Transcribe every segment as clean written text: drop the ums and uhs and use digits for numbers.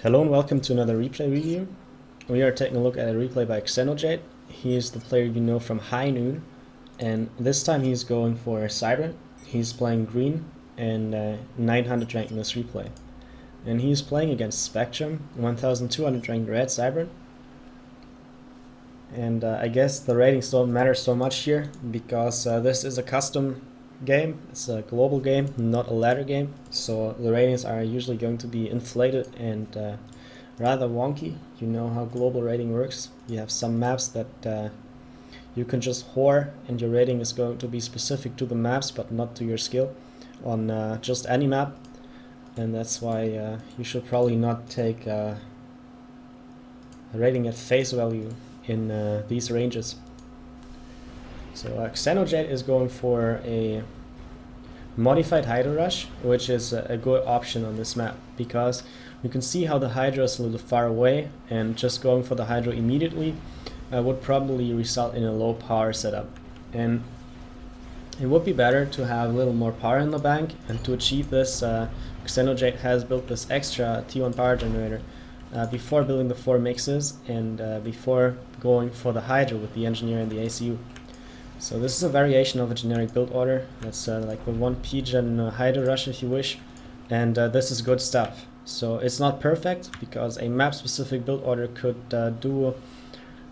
Hello and welcome to another replay review. We are taking a look at a replay by XenoJade. He is the player you know from High Noon, and this time he's going for Siren. He's playing green and 900 rank in this replay. And he's playing against Spectrum, 1200 rank red Siren. And I guess the ratings don't matter so much here because this is a custom game. It's a global game, not a ladder game, so the ratings are usually going to be inflated and rather wonky. You know how global rating works. You have some maps that you can just whore and your rating is going to be specific to the maps but not to your skill on just any map, and that's why you should probably not take a rating at face value in these ranges. So XenoJade is going for a modified Hydro Rush, which is a good option on this map because you can see how the Hydro is a little far away, and just going for the Hydro immediately would probably result in a low power setup. And it would be better to have a little more power in the bank, and to achieve this XenoJade has built this extra T1 power generator before building the 4 mixes and before going for the Hydro with the Engineer and the ACU. So this is a variation of a generic build order. That's like the 1 P-Gen Hydro Rush if you wish, and this is good stuff. So it's not perfect because a map specific build order could do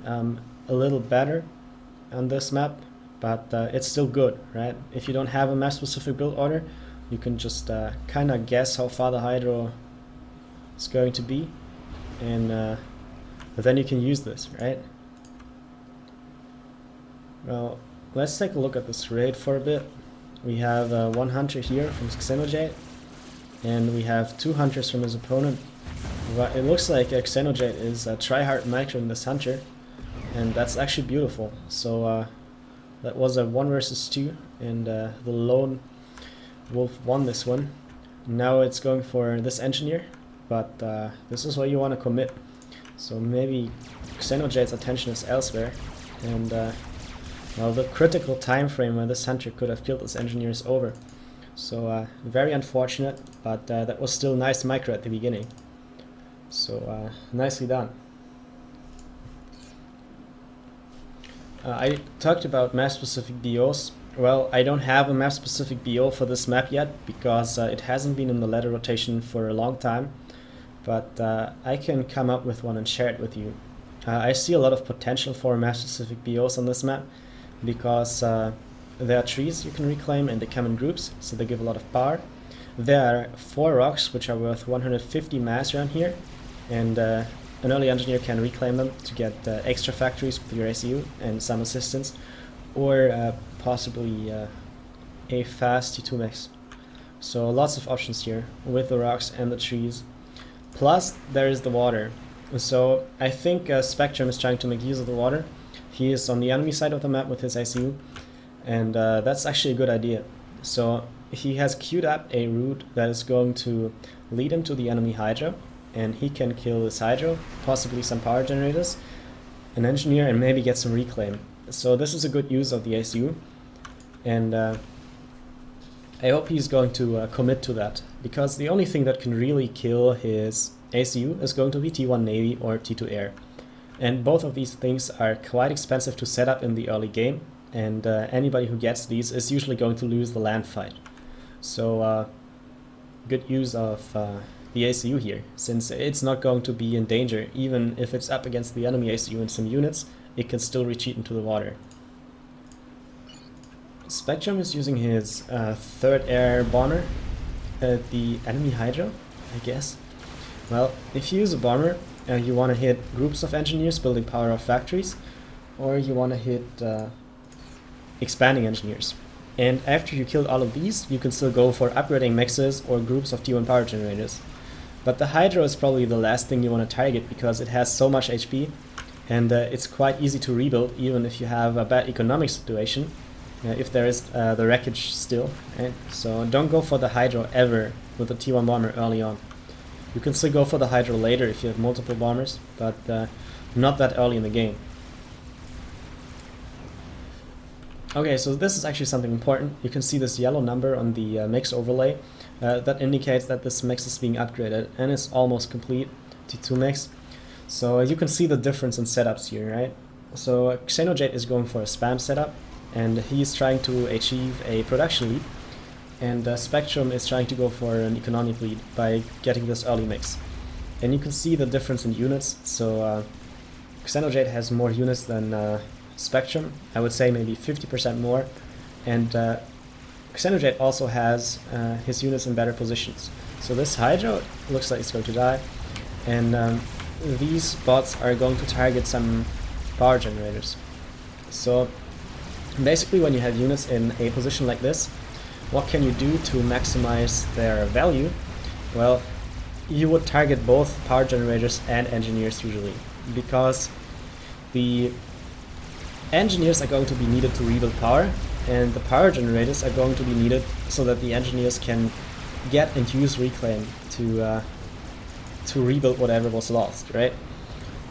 a little better on this map, but it's still good, right? If you don't have a map specific build order, you can just kind of guess how far the Hydro is going to be, and but then you can use this, right? Well, let's take a look at this raid for a bit. We have one hunter here from XenoJade, and we have 2 hunters from his opponent. But it looks like XenoJade is tryhard microing this hunter, and that's actually beautiful. So that was a 1 versus 2, and the lone wolf won this one. Now it's going for this engineer, but this is where you want to commit. So maybe XenoJade's attention is elsewhere, and well, the critical time frame when this hunter could have killed this engineer is over. So very unfortunate, but that was still nice micro at the beginning. So nicely done. I talked about map specific BOs. Well, I don't have a map specific BO for this map yet because it hasn't been in the ladder rotation for a long time, but I can come up with one and share it with you. I see a lot of potential for map specific BOs on this map because there are trees you can reclaim and they come in groups, so they give a lot of power. There are 4 rocks which are worth 150 mass around here, and an early engineer can reclaim them to get extra factories with your ACU and some assistance, or possibly a fast T2 mix. So lots of options here with the rocks and the trees. Plus there is the water. So I think Spectrum is trying to make use of the water. He is on the enemy side of the map with his ICU, and that's actually a good idea. So he has queued up a route that is going to lead him to the enemy Hydro, and he can kill this Hydro, possibly some power generators, an engineer, and maybe get some reclaim. So this is a good use of the ICU, and I hope he's going to commit to that, because the only thing that can really kill his ACU is going to be T1 Navy or T2 Air. And both of these things are quite expensive to set up in the early game, and anybody who gets these is usually going to lose the land fight. So good use of the ACU here, since it's not going to be in danger. Even if it's up against the enemy ACU in some units, it can still retreat into the water. Spectrum is using his 3rd air bomber at the enemy Hydro, I guess. Well, if you use a bomber, you want to hit groups of engineers building power of factories, or you want to hit expanding engineers. And after you killed all of these, you can still go for upgrading mixes or groups of T1 power generators. But the Hydro is probably the last thing you want to target because it has so much HP, and it's quite easy to rebuild even if you have a bad economic situation, if there is the wreckage still. Right? So don't go for the Hydro ever with the T1 bomber early on. You can still go for the Hydro later if you have multiple bombers, but not that early in the game. Okay, so this is actually something important. You can see this yellow number on the mix overlay. That indicates that this mix is being upgraded and it's almost complete. T2 mix. So you can see the difference in setups here, right? So XenoJade is going for a spam setup, and he's trying to achieve a production lead, and Spectrum is trying to go for an economic lead by getting this early mix. And you can see the difference in units. So XenoJade has more units than Spectrum, I would say maybe 50% more, and XenoJade also has his units in better positions. So this Hydro looks like it's going to die, and these bots are going to target some power generators. So basically when you have units in a position like this, what can you do to maximize their value? Well, you would target both power generators and engineers usually, because the engineers are going to be needed to rebuild power, and the power generators are going to be needed so that the engineers can get and use reclaim to rebuild whatever was lost, right?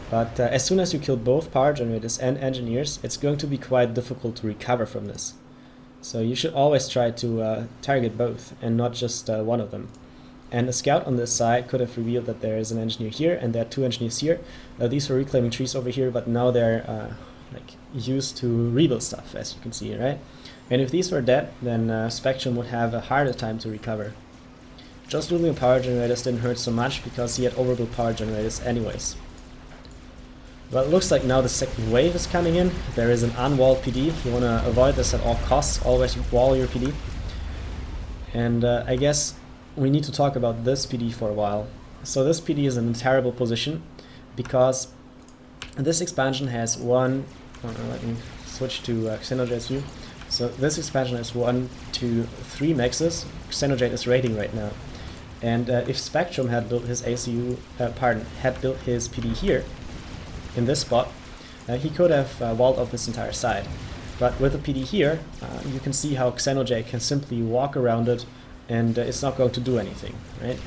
But as soon as you kill both power generators and engineers, it's going to be quite difficult to recover from this. So you should always try to target both and not just one of them. And a scout on this side could have revealed that there is an engineer here and there are two engineers here. These were reclaiming trees over here, but now they're like used to rebuild stuff, as you can see, right? And if these were dead, then Spectrum would have a harder time to recover. Just losing power generators didn't hurt so much because he had overbuilt power generators anyways. Well, it looks like now the second wave is coming in. There is an unwalled PD. You want to avoid this at all costs. Always wall your PD. And I guess we need to talk about this PD for a while. So this PD is in a terrible position because this expansion has one... let me switch to XenoJade's view. So this expansion has 1, 2, 3 mexes. XenoJade is raiding right now. And if Spectrum had built his had built his PD here, in this spot, he could have walled off this entire side. But with the PD here, you can see how XenoJade can simply walk around it, and it's not going to do anything, right?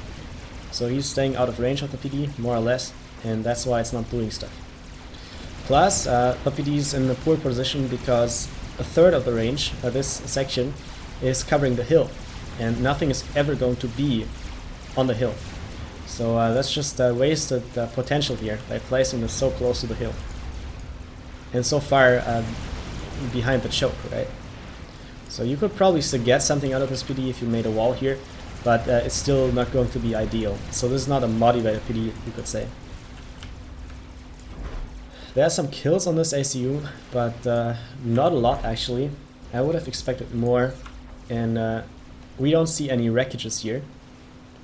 So he's staying out of range of the PD, more or less, and that's why it's not doing stuff. Plus, the PD is in a poor position because a third of the range, this section, is covering the hill, and nothing is ever going to be on the hill. So that's just wasted potential here by placing this so close to the hill. And so far behind the choke, right? So you could probably still get something out of this PD if you made a wall here, but it's still not going to be ideal. So this is not a motivated PD, you could say. There are some kills on this ACU, but not a lot actually. I would have expected more, and we don't see any wreckages here.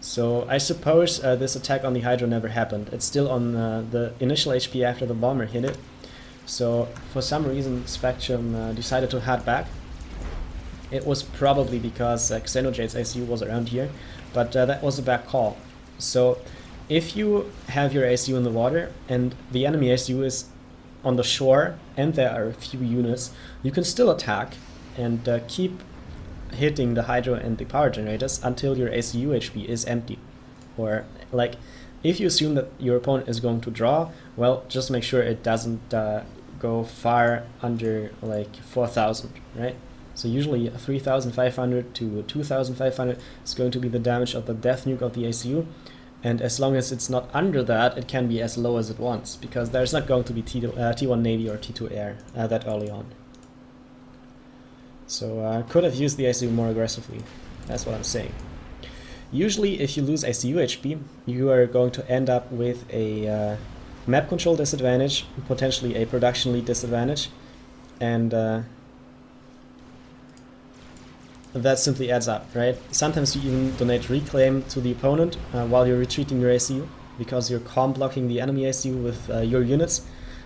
So I suppose this attack on the Hydro never happened. It's still on the initial HP after the bomber hit it. So for some reason Spectrum decided to head back. It was probably because XenoJade's ACU was around here, but that was a bad call. So if you have your ACU in the water and the enemy ACU is on the shore and there are a few units, you can still attack and keep hitting the Hydro and the power generators until your ACU HP is empty. Or like, if you assume that your opponent is going to draw, well, just make sure it doesn't go far under like 4,000, right? So usually 3,500 to 2,500 is going to be the damage of the death nuke of the ACU, and as long as it's not under that, it can be as low as it wants, because there's not going to be T1 Navy or T2 Air that early on. So I could have used the ACU more aggressively, that's what I'm saying. Usually if you lose ACU HP, you are going to end up with a map control disadvantage, potentially a production lead disadvantage, and that simply adds up, right? Sometimes you even donate reclaim to the opponent while you're retreating your ACU, because you're comp blocking the enemy ACU with your units.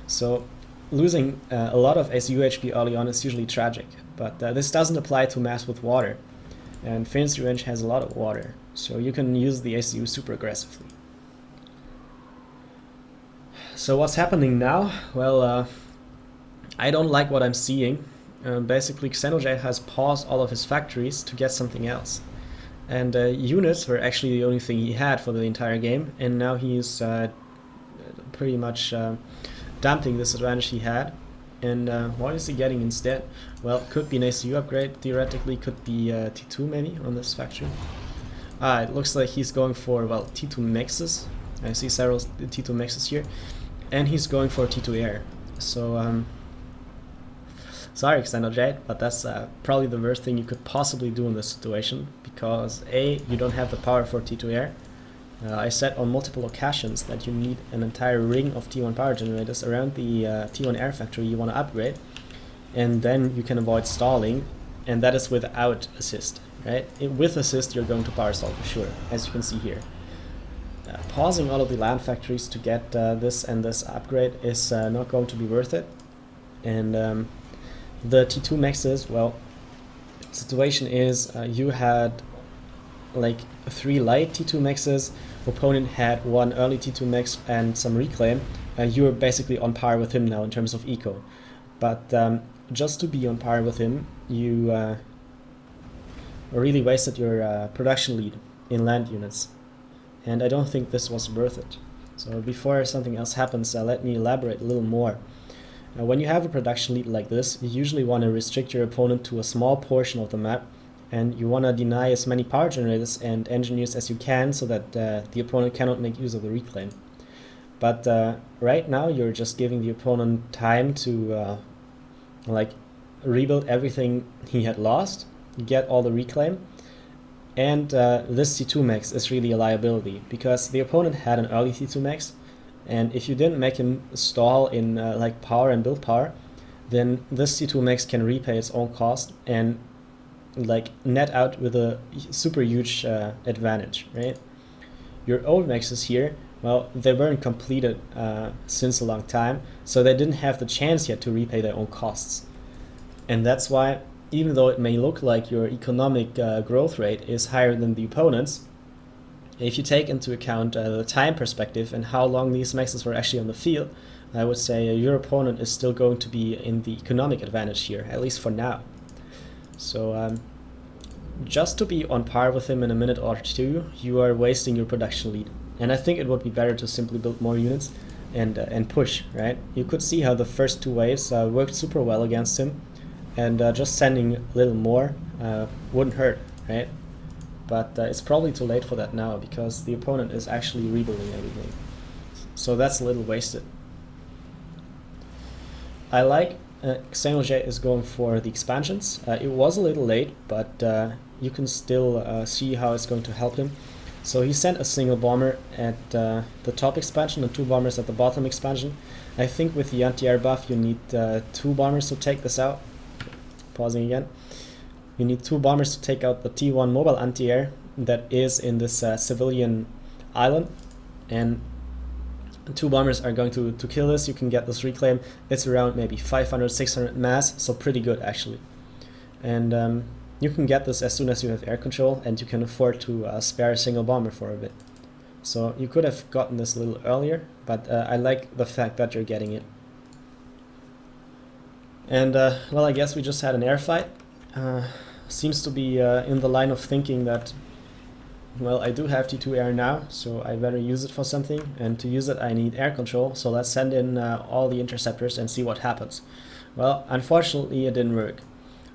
So losing a lot of ACU HP early on is usually tragic, but this doesn't apply to maps with water, and Phoenix Revenge has a lot of water, so you can use the ACU super aggressively. So what's happening now? Well, I don't like what I'm seeing. Basically XenoJade has paused all of his factories to get something else, and units were actually the only thing he had for the entire game, and now he's pretty much dumping this advantage he had. And what is he getting instead? Well, could be an ACU upgrade, theoretically could be T2 maybe on this factory. It looks like he's going for, well, T2 mixes, I see several T2 mexes here, and he's going for T2 air. So sorry XenoJade, but that's probably the worst thing you could possibly do in this situation, because A, you don't have the power for T2 air. I said on multiple occasions that you need an entire ring of T1 power generators around the T1 air factory you want to upgrade, and then you can avoid stalling, and that is without assist, right? With assist you're going to power stall for sure, as you can see here. Pausing all of the land factories to get this and this upgrade is not going to be worth it. And the T2 mexes, well, situation is you had like 3 light T2 mexes, opponent had 1 early T2 mex and some reclaim, and you are basically on par with him now in terms of eco. But just to be on par with him, you really wasted your production lead in land units, and I don't think this was worth it. So before something else happens, let me elaborate a little more. When you have a production lead like this, you usually want to restrict your opponent to a small portion of the map, and you want to deny as many power generators and engineers as you can so that the opponent cannot make use of the reclaim. But right now you're just giving the opponent time to like rebuild everything he had lost, get all the reclaim, and this T2 mex is really a liability, because the opponent had an early T2 mex, and if you didn't make him stall in like power and build power, then this T2 mex can repay its own cost and like net out with a super huge advantage, right? Your old mexes here, well, they weren't completed since a long time, so they didn't have the chance yet to repay their own costs. And that's why, even though it may look like your economic growth rate is higher than the opponent's, if you take into account the time perspective and how long these mexes were actually on the field, I would say your opponent is still going to be in the economic advantage here, at least for now. So just to be on par with him in a minute or two, you are wasting your production lead. And I think it would be better to simply build more units and push, right? You could see how the first 2 waves worked super well against him, and just sending a little more wouldn't hurt, right? But it's probably too late for that now, because the opponent is actually rebuilding everything. So that's a little wasted. I like XenoJade is going for the expansions. It was a little late, but you can still see how it's going to help him. So he sent a single bomber at the top expansion and 2 bombers at the bottom expansion. I think with the anti-air buff you need 2 bombers to take this out. Pausing again. You need 2 bombers to take out the T1 mobile anti-air that is in this civilian island, and 2 bombers are going to kill this. You can get this reclaim. It's around maybe 500-600 mass, so pretty good actually. And you can get this as soon as you have air control, and you can afford to spare a single bomber for a bit. So you could have gotten this a little earlier, but I like the fact that you're getting it. And well, I guess we just had an air fight. Seems to be in the line of thinking that, well, I do have T2 air now, so I better use it for something, and to use it I need air control, so let's send in all the interceptors and see what happens. Well, unfortunately it didn't work.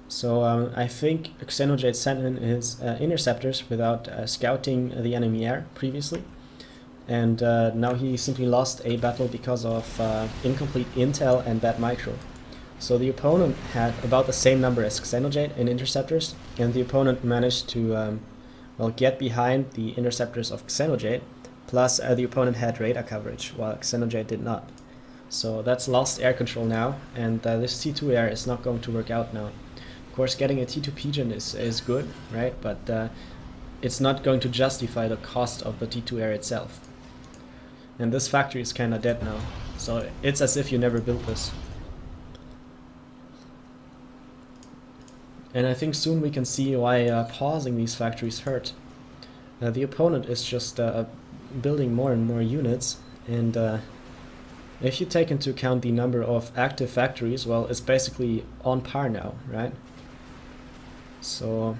So I think XenoJade sent in his interceptors without scouting the enemy air previously, and now he simply lost a battle because of incomplete intel and bad micro. So the opponent had about the same number as XenoJade in interceptors, and the opponent managed to well, get behind the interceptors of XenoJade, plus the opponent had radar coverage, while XenoJade did not. So that's lost air control now, and this T2 air is not going to work out now. Of course, getting a T2 pigeon is good, right? But it's not going to justify the cost of the T2 air itself. And this factory is kinda dead now, so it's as if you never built this. And I think soon we can see why pausing these factories hurt. The opponent is just building more and more units, and if you take into account the number of active factories, well, it's basically on par now, right? So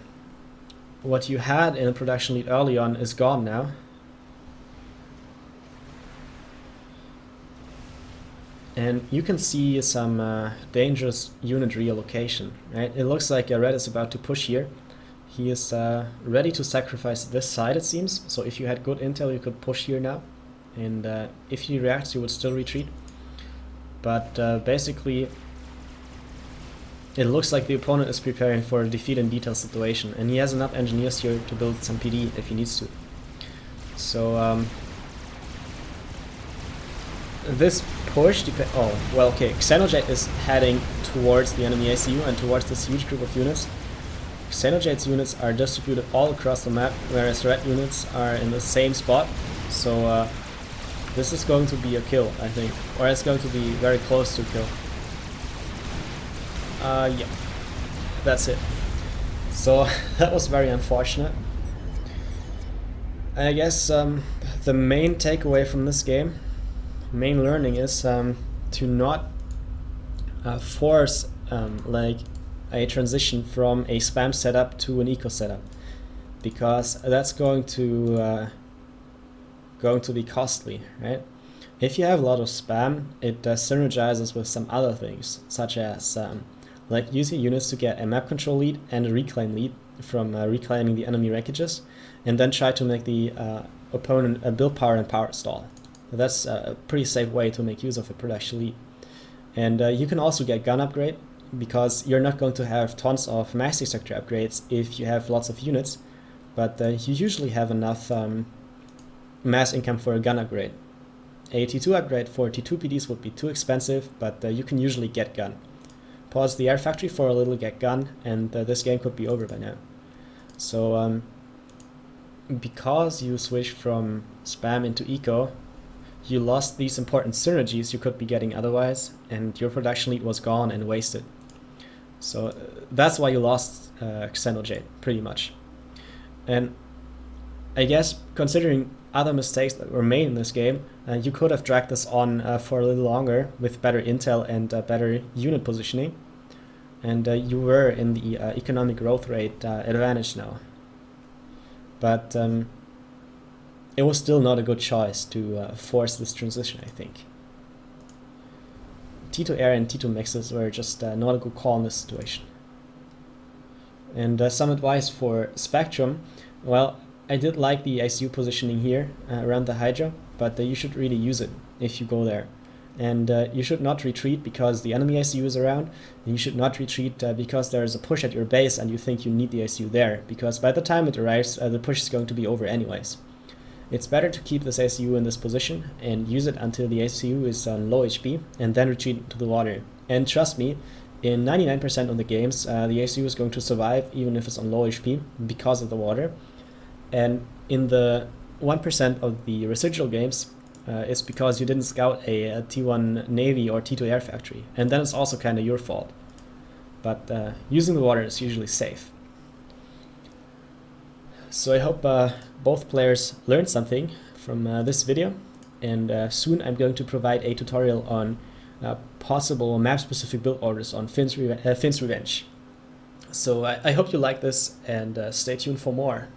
what you had in a production lead early on is gone now. And you can see some dangerous unit reallocation, right? It looks like Red is about to push here. He is ready to sacrifice this side, it seems. So if you had good intel, you could push here now and if he reacts, he would still retreat. But basically, it looks like the opponent is preparing for a defeat in detail situation, and he has enough engineers here to build some PD if he needs to. So this push, XenoJade is heading towards the enemy ICU and towards this huge group of units. XenoJade's units are distributed all across the map, whereas red units are in the same spot. So this is going to be a kill, I think, or it's going to be very close to a kill. Yeah, that's it. So that was very unfortunate. I guess the main takeaway from this game, main learning, is to not force like a transition from a spam setup to an eco setup, because that's going to be costly, right? If you have a lot of spam, it synergizes with some other things, such as like using units to get a map control lead and a reclaim lead from reclaiming the enemy wreckages, and then try to make the opponent build power and power stall. That's a pretty safe way to make use of a production lead. And you can also get gun upgrade, because you're not going to have tons of mass structure upgrades if you have lots of units, but you usually have enough mass income for a gun upgrade. A T2 upgrade for T2 PDs would be too expensive, but you can usually get gun. Pause the air factory for a little, get gun, and this game could be over by now. So because you switched from spam into eco, you lost these important synergies you could be getting otherwise, and your production lead was gone and wasted. So that's why you lost XenoJade, pretty much. And I guess, considering other mistakes that were made in this game, you could have dragged this on for a little longer with better intel and better unit positioning, and you were in the economic growth rate advantage now. But it was still not a good choice to force this transition, I think. T2 air and T2 mixes were just not a good call in this situation. And some advice for Spectrum. Well, I did like the ICU positioning here around the Hydra, but you should really use it if you go there. And you should not retreat because the enemy ICU is around, and you should not retreat because there is a push at your base and you think you need the ICU there, because by the time it arrives, the push is going to be over anyways. It's better to keep this ICU in this position and use it until the ICU is on low HP, and then retreat to the water. And trust me, in 99% of the games, the ICU is going to survive even if it's on low HP because of the water. And in the 1% of the residual games, it's because you didn't scout a T1 Navy or T2 Air Factory, and then it's also kind of your fault. But using the water is usually safe. So I hope both players learned something from this video, and soon I'm going to provide a tutorial on possible map-specific build orders on Finn's Revenge. So I hope you like this, and stay tuned for more.